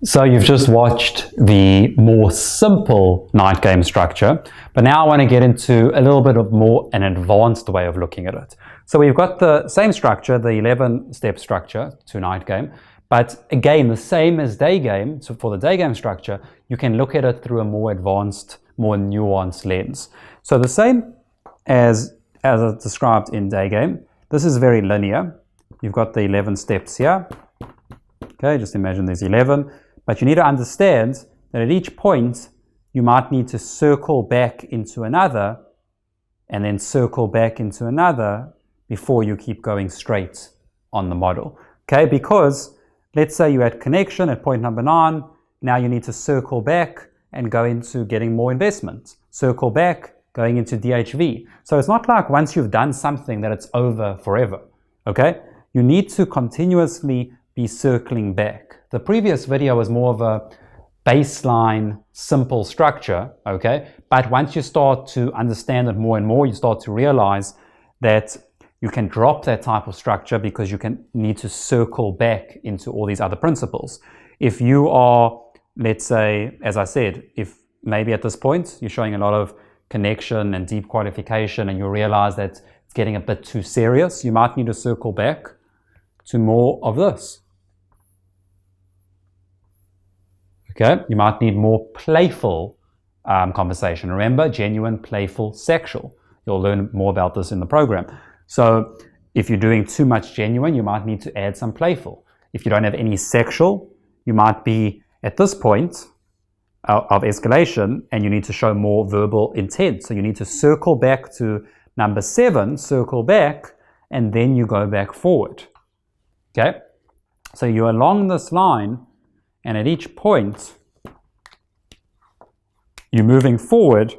So you've just watched the more simple night game structure, but now I want to get into a little bit of more an advanced way of looking at it. So we've got the same structure, the 11-step structure to night game, but again, the same as day game. So for the day game structure, you can look at it through a more advanced, more nuanced lens. So the same as I described in day game, this is very linear. You've got the 11 steps here. Okay, just imagine there's 11. But you need to understand that at each point, you might need to circle back into another and then circle back into another before you keep going straight on the model. Okay, because let's say you had connection at point number 9. Now you need to circle back and go into getting more investment. Circle back, going into DHV. So it's not like once you've done something that it's over forever. Okay, you need to continuously be circling back. The previous video was more of a baseline, simple structure, okay? But once you start to understand it more and more, you start to realize that you can drop that type of structure because you need to circle back into all these other principles. If you are, let's say, as I said, if maybe at this point you're showing a lot of connection and deep qualification and you realize that it's getting a bit too serious, you might need to circle back to more of this. Okay, you might need more playful conversation. Remember, genuine, playful, sexual. You'll learn more about this in the program. So if you're doing too much genuine, you might need to add some playful. If you don't have any sexual, you might be at this point of escalation and you need to show more verbal intent. So you need to circle back to number 7, circle back, and then you go back forward. Okay, so you're along this line, and at each point, you're moving forward,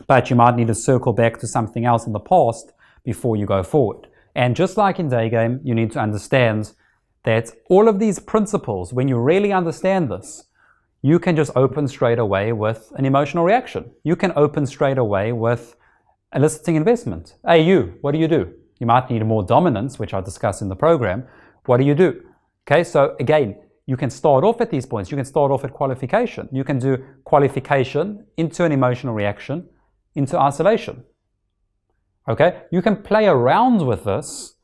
but you might need to circle back to something else in the past before you go forward. And just like in day game, you need to understand that all of these principles, when you really understand this, you can just open straight away with an emotional reaction. You can open straight away with eliciting investment. Hey, you, what do? You might need more dominance, which I'll discuss in the program. What do you do? Okay, so again, you can start off at these points. You can start off at qualification. You can do qualification into an emotional reaction, into isolation. Okay, you can play around with this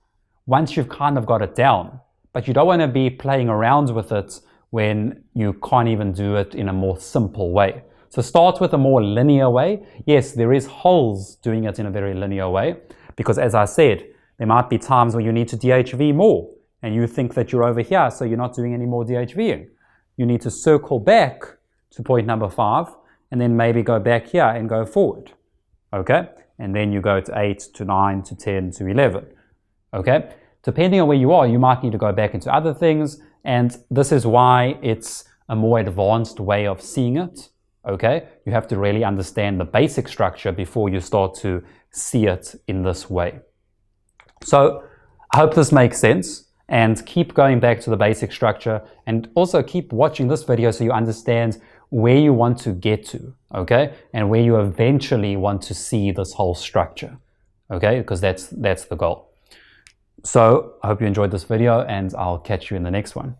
once you've kind of got it down, but you don't want to be playing around with it when you can't even do it in a more simple way. So start with a more linear way. Yes, there is holes doing it in a very linear way, because as I said, there might be times where you need to DHV more and you think that you're over here, so you're not doing any more DHVing. You need to circle back to point number 5 and then maybe go back here and go forward. Okay, and then you go to 8, to 9, to 10, to 11. Okay, depending on where you are, you might need to go back into other things, and this is why it's a more advanced way of seeing it. Okay, you have to really understand the basic structure before you start to see it in this way. So I hope this makes sense, and keep going back to the basic structure, and also keep watching this video so you understand where you want to get to, okay, and where you eventually want to see this whole structure, okay, because that's the goal. So I hope you enjoyed this video, and I'll catch you in the next one.